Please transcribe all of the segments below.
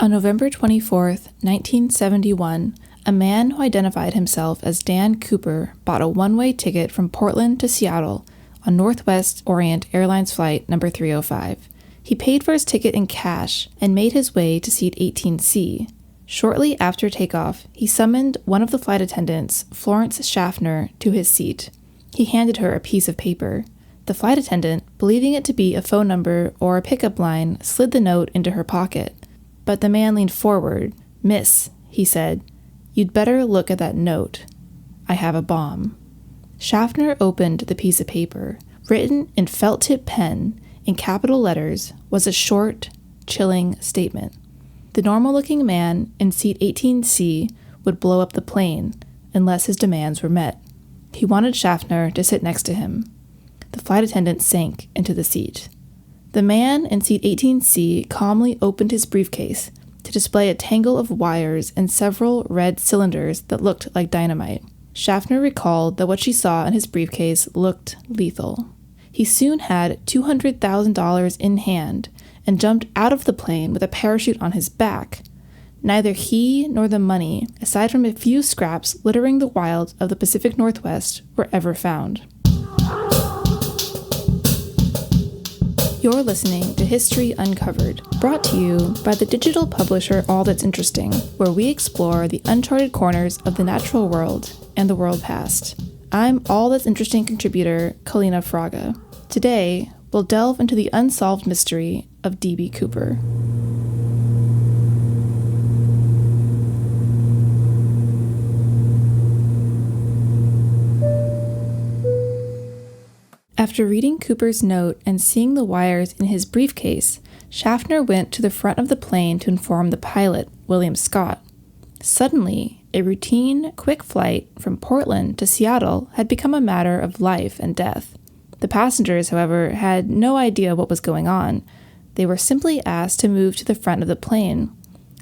On November 24th, 1971, a man who identified himself as Dan Cooper bought a one-way ticket from Portland to Seattle on Northwest Orient Airlines flight number 305. He paid for his ticket in cash and made his way to seat 18C. Shortly after takeoff, he summoned one of the flight attendants, Florence Schaffner, to his seat. He handed her a piece of paper. The flight attendant, believing it to be a phone number or a pickup line, slid the note into her pocket. But the man leaned forward. "Miss," he said, "you'd better look at that note. I have a bomb." Schaffner opened the piece of paper. Written in felt-tip pen, in capital letters, was a short, chilling statement. The normal-looking man in seat 18C would blow up the plane unless his demands were met. He wanted Schaffner to sit next to him. The flight attendant sank into the seat. The man in seat 18C calmly opened his briefcase to display a tangle of wires and several red cylinders that looked like dynamite. Schaffner recalled that what she saw in his briefcase looked lethal. He soon had $200,000 in hand and jumped out of the plane with a parachute on his back. Neither he nor the money, aside from a few scraps littering the wilds of the Pacific Northwest, were ever found. You're listening to History Uncovered, brought to you by the digital publisher All That's Interesting, where we explore the uncharted corners of the natural world and the world past. I'm All That's Interesting contributor Kalina Fraga. Today, we'll delve into the unsolved mystery of D.B. Cooper. After reading Cooper's note and seeing the wires in his briefcase, Schaffner went to the front of the plane to inform the pilot, William Scott. Suddenly, a routine, quick flight from Portland to Seattle had become a matter of life and death. The passengers, however, had no idea what was going on. They were simply asked to move to the front of the plane.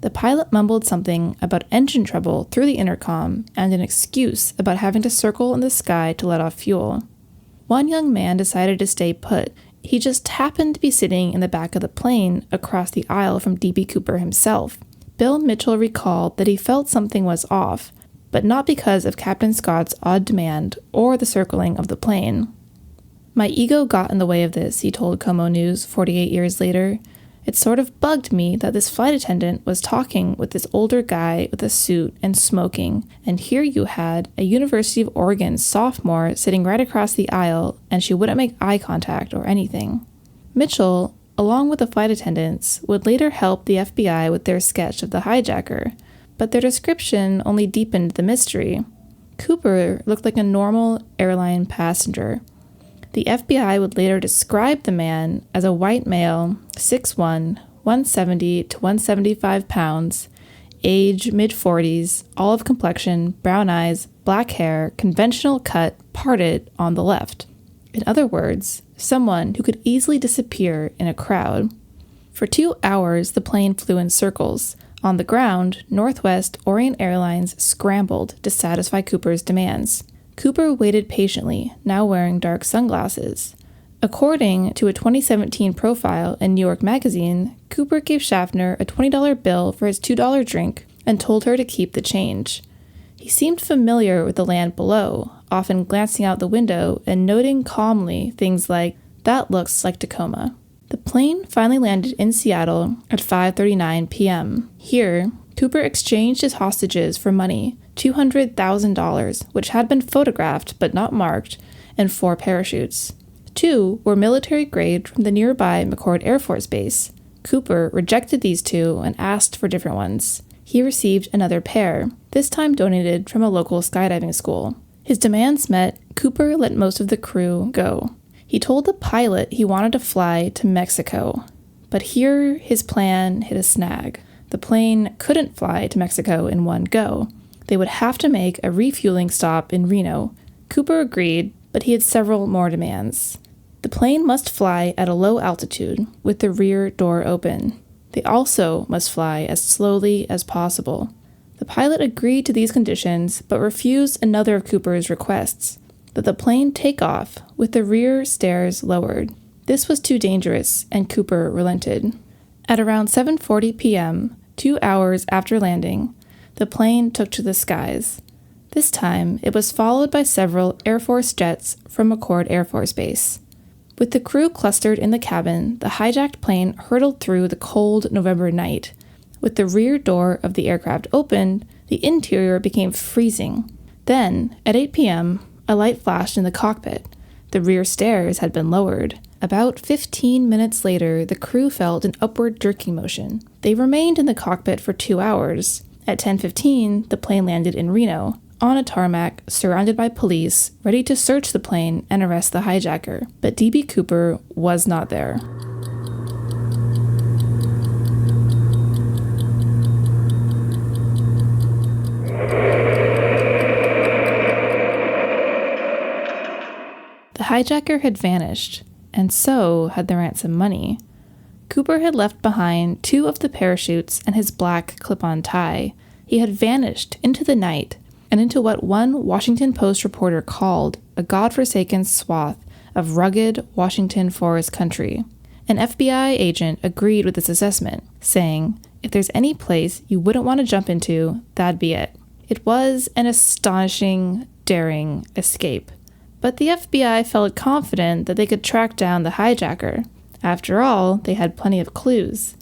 The pilot mumbled something about engine trouble through the intercom and an excuse about having to circle in the sky to let off fuel. One young man decided to stay put. He just happened to be sitting in the back of the plane across the aisle from D.B. Cooper himself. Bill Mitchell recalled that he felt something was off, but not because of Captain Scott's odd demand or the circling of the plane. "My ego got in the way of this," he told Como News 48 years later. "It sort of bugged me that this flight attendant was talking with this older guy with a suit and smoking, and here you had a University of Oregon sophomore sitting right across the aisle, and she wouldn't make eye contact or anything." Mitchell, along with the flight attendants, would later help the FBI with their sketch of the hijacker, but their description only deepened the mystery. Cooper looked like a normal airline passenger. The FBI would later describe the man as a white male, 6'1", 170 to 175 pounds, age mid-40s, olive complexion, brown eyes, black hair, conventional cut, parted on the left. In other words, someone who could easily disappear in a crowd. For 2 hours, the plane flew in circles. On the ground, Northwest Orient Airlines scrambled to satisfy Cooper's demands. Cooper waited patiently, now wearing dark sunglasses. According to a 2017 profile in New York Magazine, Cooper gave Schaffner a $20 bill for his $2 drink and told her to keep the change. He seemed familiar with the land below, often glancing out the window and noting calmly things like, "That looks like Tacoma." The plane finally landed in Seattle at 5:39 p.m. Here, Cooper exchanged his hostages for money, $200,000, which had been photographed but not marked, and 4 parachutes. 2 were military grade from the nearby McChord Air Force Base. Cooper rejected these 2 and asked for different ones. He received another pair, this time donated from a local skydiving school. His demands met, Cooper let most of the crew go. He told the pilot he wanted to fly to Mexico, but here his plan hit a snag. The plane couldn't fly to Mexico in one go. They would have to make a refueling stop in Reno. Cooper agreed, but he had several more demands. The plane must fly at a low altitude, with the rear door open. They also must fly as slowly as possible. The pilot agreed to these conditions, but refused another of Cooper's requests, that the plane take off with the rear stairs lowered. This was too dangerous, and Cooper relented. At around 7:40 p.m., 2 hours after landing, the plane took to the skies. This time, it was followed by several Air Force jets from McChord Air Force Base. With the crew clustered in the cabin, the hijacked plane hurtled through the cold November night. With the rear door of the aircraft opened, the interior became freezing. Then, at 8 p.m., a light flashed in the cockpit. The rear stairs had been lowered. About 15 minutes later, the crew felt an upward jerking motion. They remained in the cockpit for 2 hours. At 10:15, the plane landed in Reno, on a tarmac, surrounded by police, ready to search the plane and arrest the hijacker. But D.B. Cooper was not there. The hijacker had vanished, and so had the ransom money. Cooper had left behind 2 of the parachutes and his black clip-on tie. He had vanished into the night and into what one Washington Post reporter called a godforsaken swath of rugged Washington forest country. An FBI agent agreed with this assessment, saying, "If there's any place you wouldn't want to jump into, that'd be it." It was an astonishing, daring escape. But the FBI felt confident that they could track down the hijacker. After all, they had plenty of clues.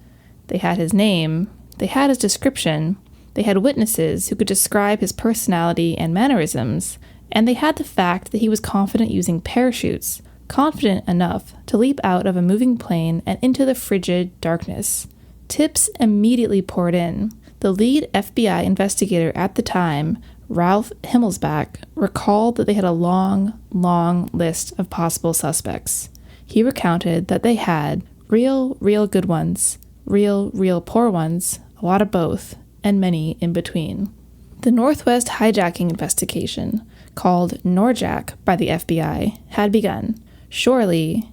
They had his name, they had his description, they had witnesses who could describe his personality and mannerisms, and they had the fact that he was confident using parachutes, confident enough to leap out of a moving plane and into the frigid darkness. Tips immediately poured in. The lead FBI investigator at the time, Ralph Himmelsbach, recalled that they had a long, long list of possible suspects. He recounted that they had real good ones, real poor ones, a lot of both, and many in between. The Northwest hijacking investigation, called NORJAC by the FBI, had begun. Surely,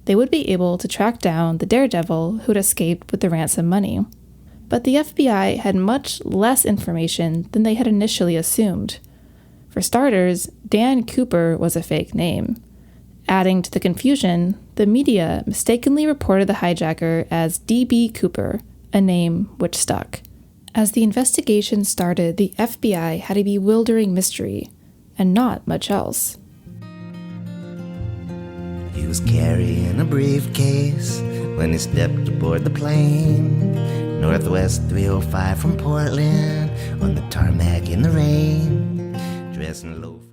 they would be able to track down the daredevil who had escaped with the ransom money. But the FBI had much less information than they had initially assumed. For starters, Dan Cooper was a fake name. Adding to the confusion, the media mistakenly reported the hijacker as D.B. Cooper, a name which stuck. As the investigation started, the FBI had a bewildering mystery, and not much else. He was carrying a briefcase when he stepped aboard the plane. Northwest 305 from Portland, on the tarmac in the rain, dressed in loafers.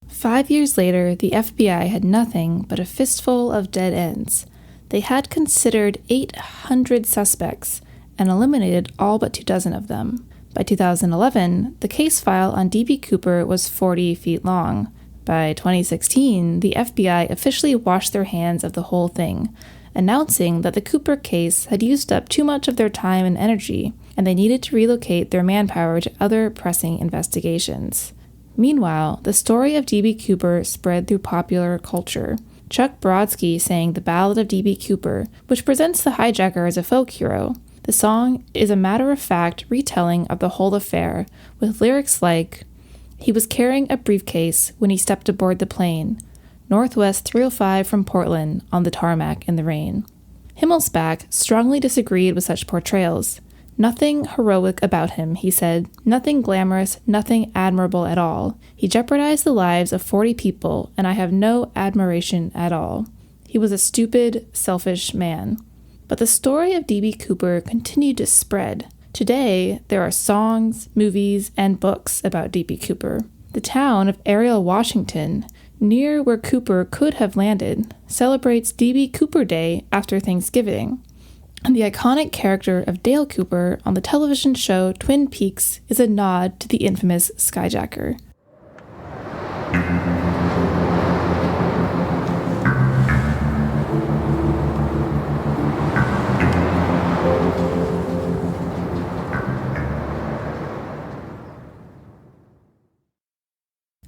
5 years later, the FBI had nothing but a fistful of dead ends. They had considered 800 suspects and eliminated all but 24 of them. By 2011, the case file on D.B. Cooper was 40 feet long. By 2016, the FBI officially washed their hands of the whole thing, announcing that the Cooper case had used up too much of their time and energy, and they needed to relocate their manpower to other pressing investigations. Meanwhile, the story of D.B. Cooper spread through popular culture. Chuck Brodsky sang The Ballad of D.B. Cooper, which presents the hijacker as a folk hero. The song is a matter-of-fact retelling of the whole affair, with lyrics like, "He was carrying a briefcase when he stepped aboard the plane. Northwest 305 from Portland, on the tarmac in the rain." Himmelsbach strongly disagreed with such portrayals. "Nothing heroic about him," he said. "Nothing glamorous, nothing admirable at all. He jeopardized the lives of 40 people, and I have no admiration at all. He was a stupid, selfish man." But the story of D.B. Cooper continued to spread. Today, there are songs, movies, and books about D.B. Cooper. The town of Ariel, Washington, near where Cooper could have landed, celebrates D.B. Cooper Day after Thanksgiving. And the iconic character of Dale Cooper on the television show Twin Peaks is a nod to the infamous skyjacker.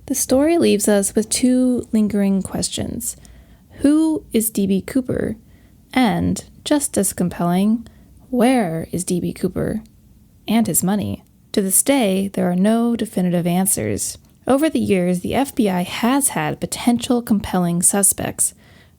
The story leaves us with 2 lingering questions. Who is D.B. Cooper? And, just as compelling, where is D.B. Cooper? And his money? To this day, there are no definitive answers. Over the years, the FBI has had potential compelling suspects.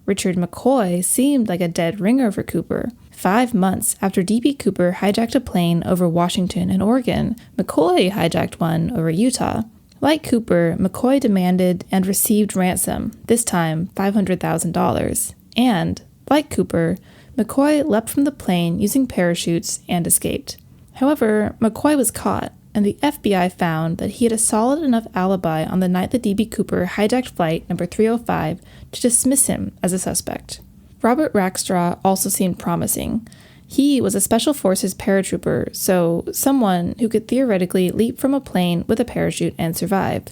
Richard McCoy seemed like a dead ringer for Cooper. 5 months after D.B. Cooper hijacked a plane over Washington and Oregon, McCoy hijacked one over Utah. Like Cooper, McCoy demanded and received ransom, this time $500,000. And, like Cooper, McCoy leapt from the plane using parachutes and escaped. However, McCoy was caught, and the FBI found that he had a solid enough alibi on the night that D.B. Cooper hijacked flight number 305 to dismiss him as a suspect. Robert Rackstraw also seemed promising. He was a Special Forces paratrooper, so someone who could theoretically leap from a plane with a parachute and survive.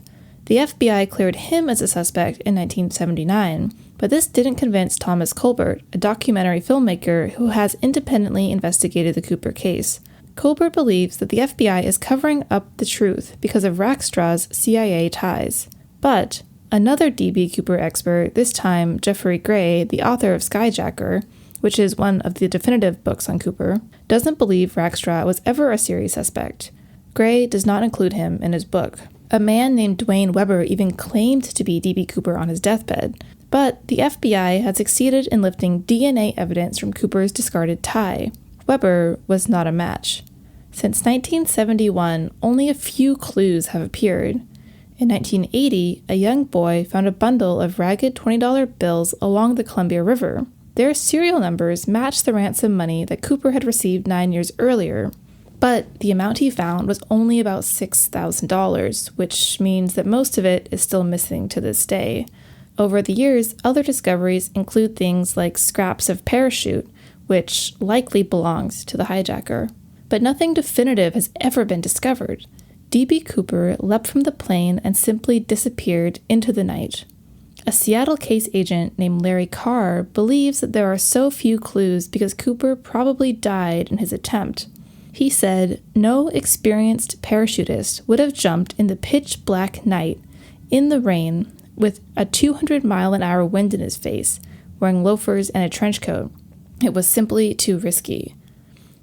The FBI cleared him as a suspect in 1979, but this didn't convince Thomas Colbert, a documentary filmmaker who has independently investigated the Cooper case. Colbert believes that the FBI is covering up the truth because of Rackstraw's CIA ties. But another D.B. Cooper expert, this time Jeffrey Gray, the author of Skyjacker, which is one of the definitive books on Cooper, doesn't believe Rackstraw was ever a serious suspect. Gray does not include him in his book. A man named Dwayne Weber even claimed to be D.B. Cooper on his deathbed, but the FBI had succeeded in lifting DNA evidence from Cooper's discarded tie. Weber was not a match. Since 1971, only a few clues have appeared. In 1980, a young boy found a bundle of ragged $20 bills along the Columbia River. Their serial numbers matched the ransom money that Cooper had received 9 years earlier, but the amount he found was only about $6,000, which means that most of it is still missing to this day. Over the years, other discoveries include things like scraps of parachute, which likely belonged to the hijacker. But nothing definitive has ever been discovered. D.B. Cooper leapt from the plane and simply disappeared into the night. A Seattle case agent named Larry Carr believes that there are so few clues because Cooper probably died in his attempt. He said no experienced parachutist would have jumped in the pitch-black night, in the rain, with a 200-mile-an-hour wind in his face, wearing loafers and a trench coat. It was simply too risky.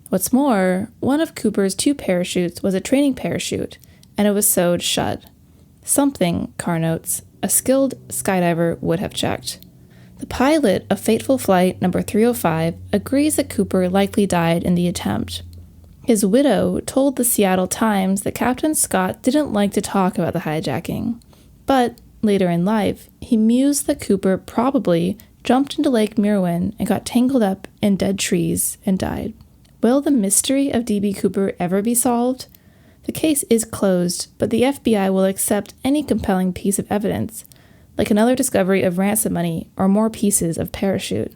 What's more, one of Cooper's 2 parachutes was a training parachute, and it was sewed shut. Something, Carr notes, a skilled skydiver would have checked. The pilot of fateful flight number 305 agrees that Cooper likely died in the attempt. His widow told the Seattle Times that Captain Scott didn't like to talk about the hijacking, but later in life, he mused that Cooper probably jumped into Lake Merwin and got tangled up in dead trees and died. Will the mystery of D.B. Cooper ever be solved? The case is closed, but the FBI will accept any compelling piece of evidence, like another discovery of ransom money or more pieces of parachute.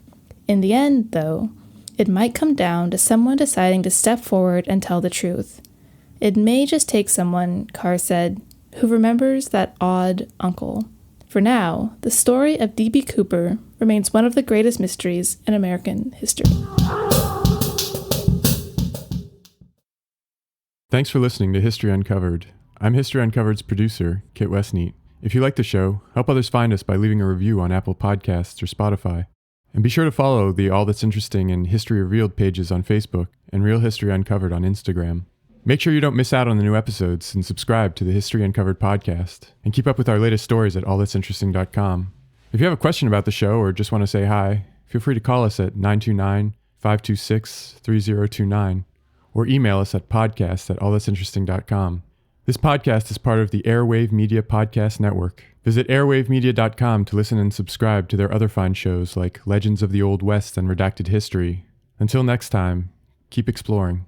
In the end, though, it might come down to someone deciding to step forward and tell the truth. It may just take someone, Carr said, who remembers that odd uncle. For now, the story of D.B. Cooper remains one of the greatest mysteries in American history. Thanks for listening to History Uncovered. I'm History Uncovered's producer, Kit Westneat. If you like the show, help others find us by leaving a review on Apple Podcasts or Spotify. And be sure to follow the All That's Interesting and History Revealed pages on Facebook and Real History Uncovered on Instagram. Make sure you don't miss out on the new episodes and subscribe to the History Uncovered podcast. And keep up with our latest stories at allthat'sinteresting.com. If you have a question about the show or just want to say hi, feel free to call us at 929-526-3029 or email us at podcast@allthat'sinteresting.com. This podcast is part of the Airwave Media Podcast Network. Visit airwavemedia.com to listen and subscribe to their other fine shows like Legends of the Old West and Redacted History. Until next time, keep exploring.